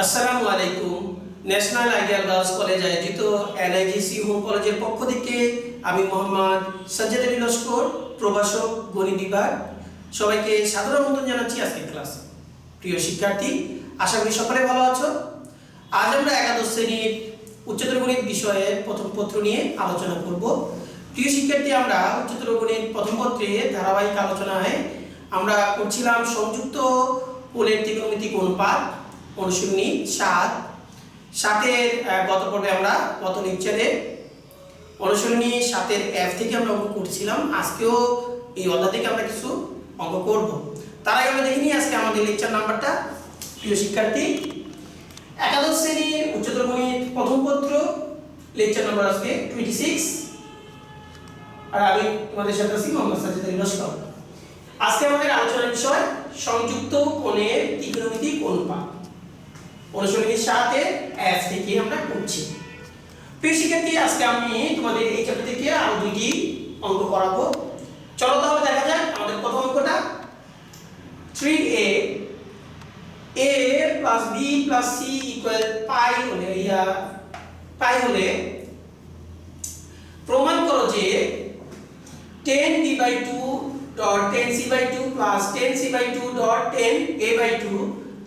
আসসালামু আলাইকুম। National ideal girls college আয়োজিত এনআইজিসি হোম কলেজের পক্ষ থেকে আমি মোহাম্মদ সাজ্জাদ আলী লস্কর, প্রভাষক গণিত বিভাগ, সবাইকে সাদর আমন্ত্রণ জানাচ্ছি আজকের ক্লাসে। প্রিয় শিক্ষার্থী, আশা করি সকলে ভালো আছো। আজ আমরা একাদশ শ্রেণীর উচ্চতর গণিত বিষয়ের প্রথম পত্র নিয়ে আলোচনা করব। প্রিয় শিক্ষার্থী, আমরা উচ্চতর গণিত প্রথম পত্রে ধারাবাহিক আলোচনায় আমরা করছিলাম সংযুক্ত কোণের ত্রিকোণমিতিক অনুপাত অনুশীলনী 7-এর গত পর্বে আমরা গত লেকচারে অনুশীলনী 7-এর F থেকে আমরা অঙ্ক করছিলাম। আজকেও এই অধ্যায় থেকে আমরা কিছু অঙ্ক করব। তার আগে আমরা দেখে নিই আজকে আমাদের লেকচার নাম্বারটা। প্রিয় শিক্ষার্থী, একাদশ শ্রেণীর উচ্চতর গণিত প্রথম পত্র লেকচার নাম্বার আজকে 26, আর আমি তোমাদের সাথে আছি মোহাম্মদ সাজ্জাদ আলী লস্কর। আজকে আমাদের আলোচনার বিষয় সংযুক্ত কোণের ত্রিকোণমিতিক অনুপাত অনুশীলনী 7-এর F থেকে আমরা করছি। প্রিয় শিক্ষার্থী, আজকে আমি তোমাদের এই চ্যাপ্টার থেকে আরো দুইটি অঙ্ক করাবো। চলো তাহলে দেখা যাক আমাদের প্রথম অঙ্কটা। 3a plus b plus c equal পাই হলে প্রমাণ করো যে 10b/2 dot 10c/2 plus 10c/2 dot 10a/2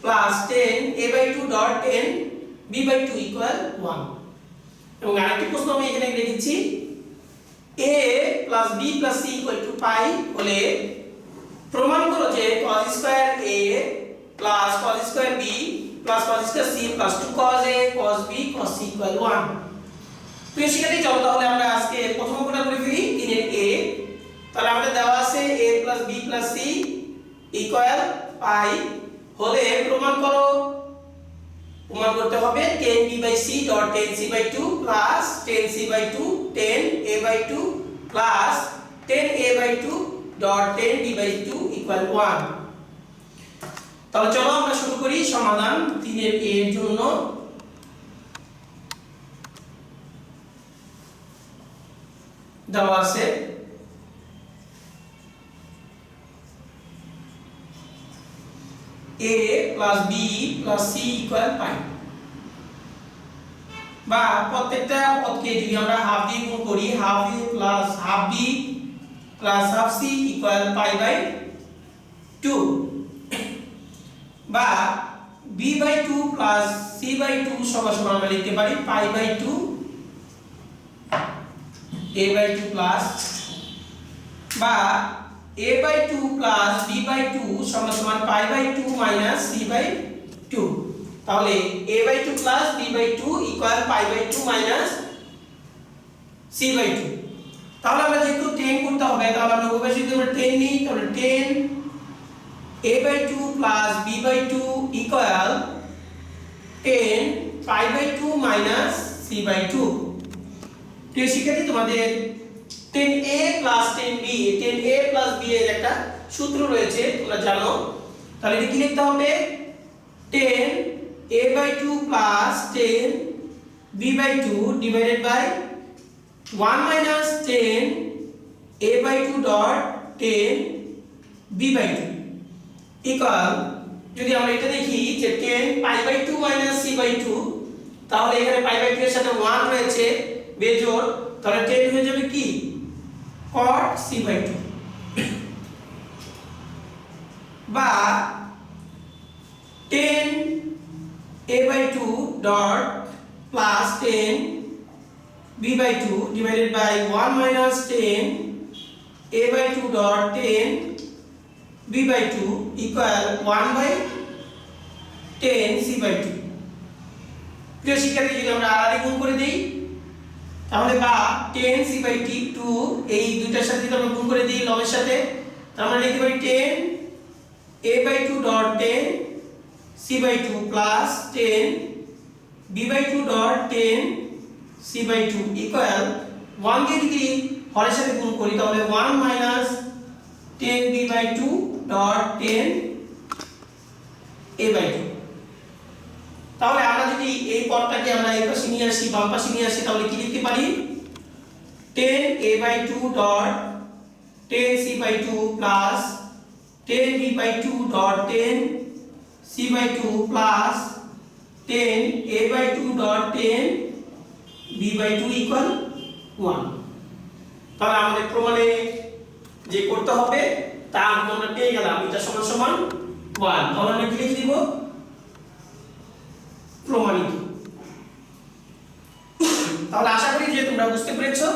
plus 10a/2 dot 10b/2 equal 1। এবং আরেকটি প্রশ্ন আমি এখানে লিখেছি, a plus b plus c equal to পাই হলে প্রমাণ করো যে cos square a plus cos square b plus cos square c plus 2 cos a cos b cos c equal 1। প্রিয় শিক্ষার্থী, চলো তাহলে আমরা আজকে প্রথম অঙ্কটা করে ফেলি। 3 এর a, তাহলে আমাদের দেওয়া আছে a plus b plus c equal পাই হলে প্রমাণ করতে হবে 10b/c dot 10c/2 plus 10c/2 10a/2 plus 10a/2 dot 10b/2 equal 1। তাহলে চলো আমরা শুরু করি সমাধান। 3 এর a এর জন্য দেওয়া আছে a plus b plus c equal পাই, বা প্রত্যেকটা পদকে যদি আমরা হাফ দিয়ে গুণ করি, half a plus half b plus half c equal pi by 2, বা b/2 plus c/2 সমান আমরা লিখতে পারি পাই বাই 2 a/2 plus, বা a/2 plus b/2 সমান পাই বাই 2 minus c/2। তাহলে a/2 plus b/2 equal pi by 2 minus c/2। তাহলে আমরা যেহেতু 10 করতে হবে, তাহলে আমরা উভয় যদি আমরা 10 নিই, তাহলে 10 a/2 plus b/2 equal 10 pi by 2 minus c/2। প্রিয় শিক্ষার্থী, তোমাদের 10a plus 10b 10a plus b এর একটা সূত্র রয়েছে, তোমরা জানো। তাহলে এটা কি লিখতে হবে, 10a/2 plus 10b/2 divided by 1 minus 10a/2 dot 10b/2 equal, যদি আমরা এটা দেখি যে 10 পাই বাই 2 minus c/2, তাহলে এখানে পাই বাই 2 এর সাথে 1 রয়েছে বেজোড়, তাহলে 10 হয়ে যাবে কি cot c/2, বা 10a/2 dot plus 10b/2 divided by 1 minus 10a/2 dot 10b/2 equal 1 by 10c/2। প্রিয় শিক্ষার্থী, যদি আমরা আড়াআড়ি গুণ করে দেই, তাহলে বা 10c/2 এই দুইটার সাথে যদি আমরা গুণ করে দিই লবের সাথে, তাহলে আমরা লিখতে পারি 10a/2 dot 10c/2 plus 10b/2 dot 10c/2 equal 1 কে যদি হরের সাথে গুণ করি, তাহলে 1 minus 10b/2 dot 10a/2। তাহলে আমরা যদি এই পদটাকে আমরা এই পাশে নিয়ে আসি, বাম পাশে নিয়ে আসি, তাহলে কি লিখতে পারি, 10a/2 dot 10c/2 plus 10b/2 dot 10c/2 plus 10 a by 2 dot 10 b by 2 equal 1। তাহলে আমাদের প্রমাণে যে করতে হবে তা আমরা পেয়ে গেলাম, এটা সমান সমান 1। তাহলে আমরা কি লিখে দিব? প্রমাণিত। তাহলে আশা করি যে তোমরা বুঝতে পেরেছো।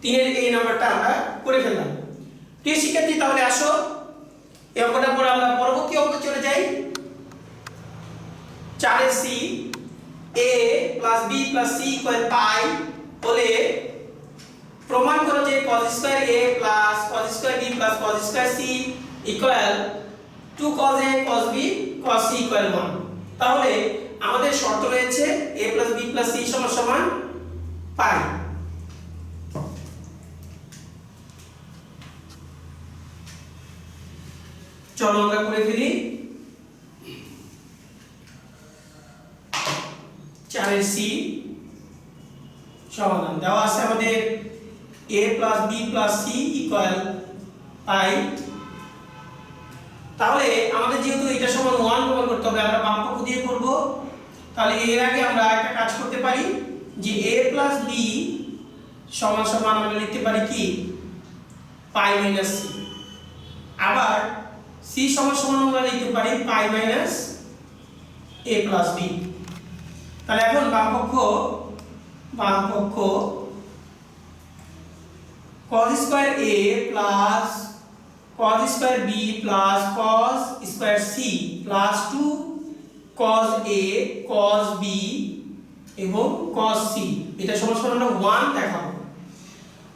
3 এর এই নাম্বারটা আমরা করে ফেললাম। প্রিয় শিক্ষার্থী, তাহলে আসো এই অঙ্কটার পর আমরা পরবর্তী অঙ্কে চলে যাই। 4 এর c a plus b plus c equal পাই হলে প্রমাণ করো যে cos square a plus cos square b plus cos square c equal 2 cos a cos b cos c equal 1। তাহলে আমাদের শর্ত রয়েছে a plus b plus c সমান সমান পাই। চলো আমরা করে ফেলি। 4 এর c সমাধান দেওয়া আছে আমাদের a plus b plus c equal পাই। তাহলে আমাদের যেহেতু এটা সমান 1 প্রমাণ করতে হবে, আমরা বাম পক্ষ দিয়ে করব। তাহলে এর আগে আমরা একটা কাজ করতে পারি যে a plus b সমান সমান আমরা লিখতে পারি কি পাই মাইনাস c। আবার c সমান সমান আমরা লিখতে পারি পাই মাইনাস a plus b। তাহলে এখন বাম পক্ষ cos square a plus cos square b plus cos square c plus 2 cos a cos b এবং cos c এটা সমান সমান আমরা 1 দেখাবো।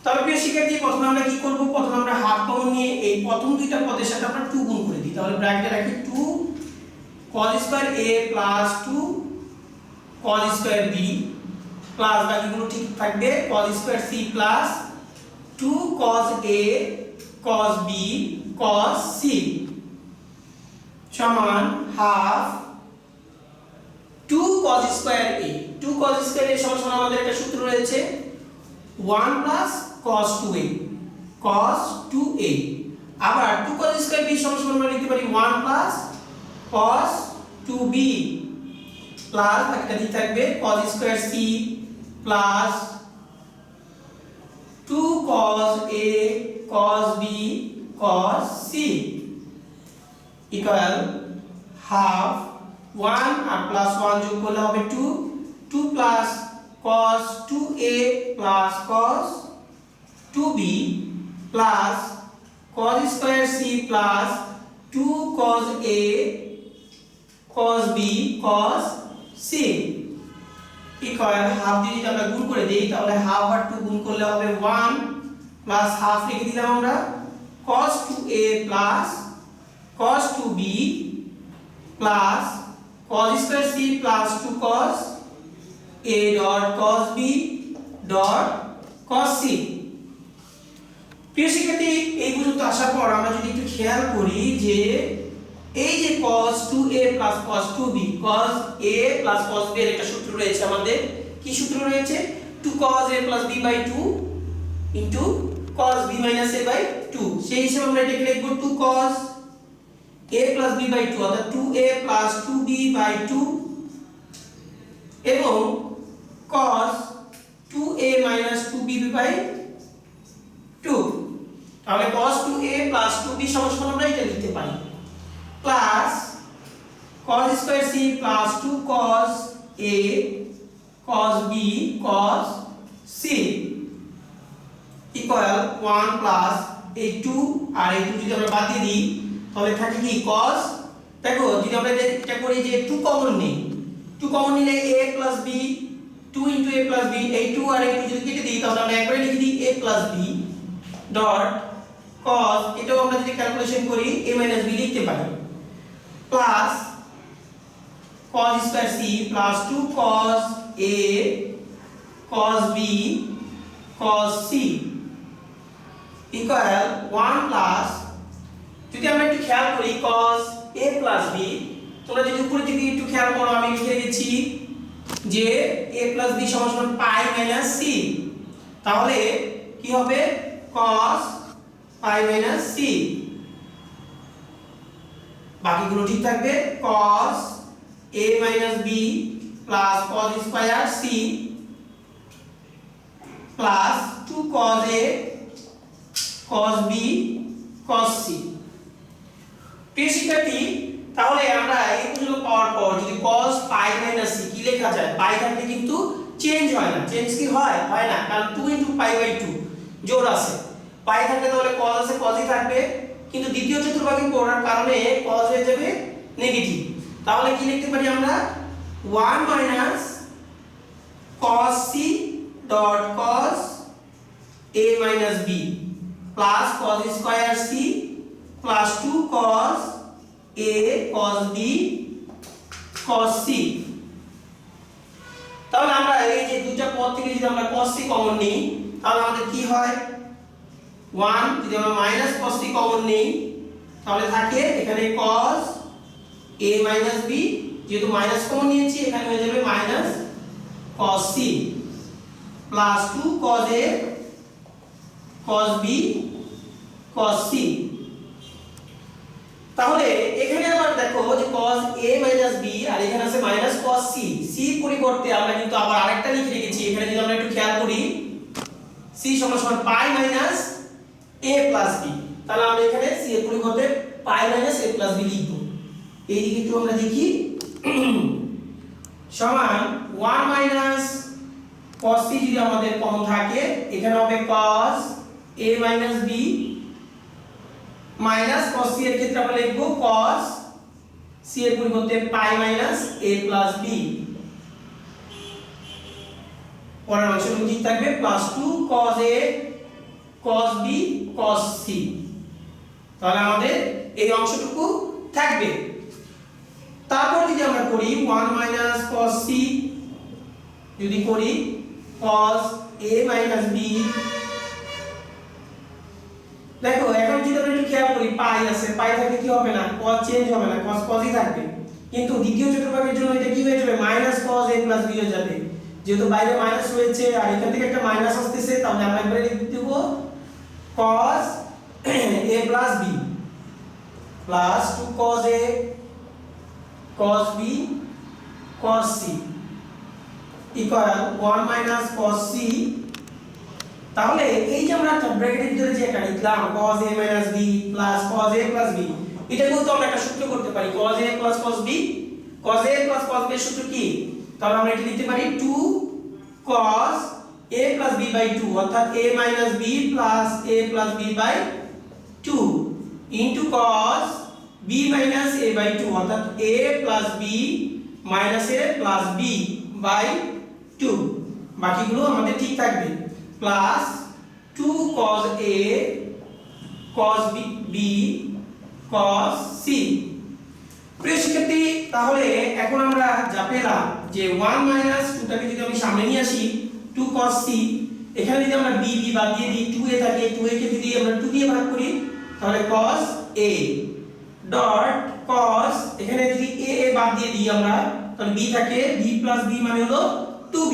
তবে প্রিয় শিক্ষার্থী, প্রথমে আমরা কি করব? প্রথমে আমরা হাফ কমন নিয়ে এই প্রথম দুইটা পদের সাথে আমরা 2 গুণ করে দিই। তাহলে ব্র্যাকেটে রাখি 2 cos square a plus 2 cos square b plus বাকিগুলো ঠিক থাকবে cos square c plus 2 cos a cos b cos c সমান half 2 cos square a। 2 cos square a সমান সমান আমাদের একটা সূত্র রয়েছে 1 plus cos 2a cos 2a। আবার 2 cos স্কয়ার b সমান সমান আমরা লিখতে পারি 1 plus cos 2b প্লাস বাকিটা ঠিক থাকবে cos square c plus 2 cos a cos b cos c equal half 1 R plus 1 যোগ করলে হবে 2 plus cos 2a plus cos 2b plus cos square c plus 2 cos a cos b cos c equal half দিয়ে যদি আমরা গুণ করে দেই তাহলে হাফ আর 2 গুণ করলে হবে 1 প্লাস হাফ লিখে দিলাম আমরা cos 2a plus cos 2b plus cos square c plus 2 cos a dot cos b dot cos c। প্রিয় শিক্ষার্থী, এই পর্যন্ত আসার পর আমরা যদি একটু খেয়াল করি যে এই যে cos 2a plus cos 2b cos a plus cos b এর একটা সূত্র রয়েছে আমাদের। কি সূত্র রয়েছে? 2 cos a plus b by 2 into cos b minus a by 2। সেই হিসেবে আমরা এটাকে লিখব 2 cos a plus b by 2 অর্থাৎ 2a plus 2b by 2 এবং cos 2a minus 2b by 2। তাহলে cos 2a plus 2b সমান সমান আমরা এটা লিখতে পারি plus cos square c plus 2 cos a cos b cos c equal 1 plus এই 2 আর এই 2 যদি আমরা বাদ দিয়ে দিই তাহলে থাকে কি cos। দেখো যদি আমরা এটা করি যে 2 কমন নিই, 2 কমন নিলে a plus b 2 into a plus b এই 2 আর এই 2 যদি কেটে দিই তাহলে আমরা একবারে লিখে দিই a plus b dot cos এটাও আমরা যদি ক্যালকুলেশন করি a minus b লিখতে পারি plus cos square c plus 2 cos a cos b cos c equal 1 plus যদি আমরা একটু খেয়াল করি cos a plus b, তোমরা যদি উপরে দিকে একটু খেয়াল করো আমি লিখে রেখেছি যে a plus b সমান সমান পাই মাইনাস c। তাহলে কি হবে cos পাই মাইনাস c, বাকিগুলো ঠিক থাকবে cos a minus b plus cos square c plus 2 cos a cos b cos c। প্রিয় শিক্ষার্থী, তাহলে আমরা এই পর্যন্ত পাওয়ার পর যদি cos পাই মাইনাস c কি লেখা যায়, পাই থাকলে কিন্তু চেঞ্জ হয় না। চেঞ্জ কি হয়? হয় না, কারণ 2 * π/2 জোড় আছে। পাই থাকলে তাহলে cos আছে, cosই থাকবে, কিন্তু দ্বিতীয় চতুর্ভাগে পড়ার কারণে cos হয়ে যাবে নেগেটিভ। তাহলে কি লিখতে পারি আমরা 1 minus cos c dot cos a minus b plus cos square c plus 2 cos a cos b cos c। তাহলে আমরা এই যে দুটো পদ থেকে যদি আমরা cos c কমন নিই তাহলে আমাদের কি হয় 1, যদি আমরা মাইনাস cos c কমন নিই তাহলে থাকে এখানে cos a minus b, যেহেতু মাইনাস কমন নিয়েছি এখানে হয়ে যাবে minus cos c plus 2 cos a cos b cos c। তাহলে এখানে আবার দেখো যে cos a minus b আর এখানে আছে মাইনাস cos c, c পরিবর্তে আমরা কিন্তু আবার আরেকটা লিখে রেখেছি। এখানে যদি আমরা একটু খেয়াল করি c সমান পাই মাইনাস a প্লাস b, তাহলে আমরা এখানে c এর পরিবর্তে পাই মাইনাস a প্লাস b লিখব। এই দিকে একটু আমরা দেখি সমান 1 মাইনাস cos c যদি আমাদের কমন থাকে এখানে হবে cos a minus b minus cos c এর ক্ষেত্রে আমরা লিখব cos c এর পরিবর্তে পাই মাইনাস a প্লাস b। পরের অংশটুকু কি থাকবে plus 2 cos a cos b cos c। তাহলে আমাদের এই অংশটুকু থাকবে। তারপর যদি আমরা করি 1 মাইনাস cos c যদি করি cos a মাইনাস b, দেখো এখন যদি আমরা একটু খেয়াল করি পাই আছে, পাই থাকলে কি হবে না, cos চেঞ্জ হবে না, cos cosই থাকবে, কিন্তু দ্বিতীয় চতুর্ভাগের জন্য এটা কি হয়ে যাবে minus cos a plus b হয়ে যাবে। যেহেতু বাইরে মাইনাস রয়েছে আর এখান থেকে একটা মাইনাস আসতেছে তাহলে আমরা একবারে লিখে দেব cos a plus b plus 2 cos a cos b cos c equal 1 minus cos c। তাহলে এই যে আমরা ব্র্যাকেটের ভিতরে যে একটা লিখলাম cos a minus b plus cos a plus b, এটাকেও তো আমরা একটা সূত্র করতে পারি cos a plus cos b। cos a plus cos b এর সূত্র কি? তাহলে আমরা এটা লিখতে পারি 2 cos a plus b by 2 অর্থাৎ a minus b plus a plus b by 2 into cos b minus a by 2 অর্থাৎ a plus b minus a plus b by 2। বাকিগুলো আমাদের ঠিক থাকবে plus 2 cos a cos b cos c। প্রিয় শিক্ষার্থী, তাহলে এখন আমরা যা পেলাম যে 1 মাইনাস 2টাকে যদি আমি সামনে নিয়ে আসি 2 cos c, এখানে যদি আমরা b বাদ দিয়ে দিই 2a থাকে, 2a কে যদি আমরা 2 দিয়ে ভাগ করি তাহলে cos a ডট cos, এখানে যদি a বাদ দিয়ে দিই আমরা তাহলে b থাকে, b প্লাস b মানে হলো 2b,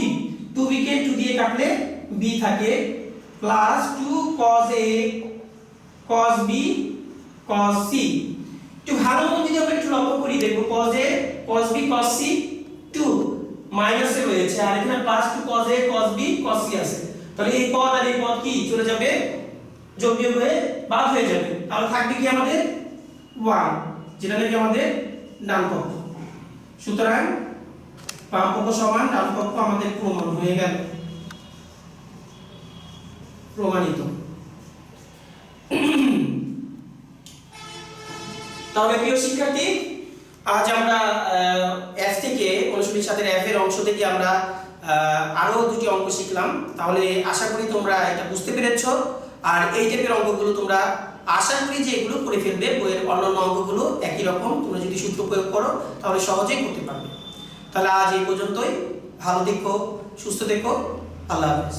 2b কে 2 দিয়ে কাটলে b থাকে plus 2 cos a cos b cos c। একটু ভালো মতো যদি আমরা একটু লক্ষ্য করি দেখব cos a cos b cos c 2 মাইনাসে রয়েছে আর এখানে plus 2 cos a cos b cos c আছে, তাহলে এই পদ আর এই পদ কি চলে যাবে যোগ বিয়োগ হয়ে বাদ হয়ে যাবে। তাহলে থাকবে কি আমাদের 1, যেটা নাকি আমাদের ডান পক্ষ। সুতরাং বাম পক্ষ সমান ডান পক্ষ আমাদের প্রমাণ হয়ে গেল, প্রমাণিত। তাহলে প্রিয় শিক্ষার্থী, আজ আমরা f থেকে অনুশীলনীর সাথে f এর অংশ থেকে আমরা আরো দুটি অঙ্ক শিখলাম। তাহলে আশা করি তোমরা এটা বুঝতে পেরেছো। আর এই টাইপের অঙ্কগুলো তোমরা আশা করি যে এগুলো করে ফেলবে, বইয়ের অন্যান্য অঙ্কগুলো একই রকম, তোমরা যদি সূত্র প্রয়োগ করো তাহলে সহজেই করতে পারবে। তাহলে আজ এই পর্যন্তই, ভালো থেকো, সুস্থ থেকো, আল্লাহ হাফেজ।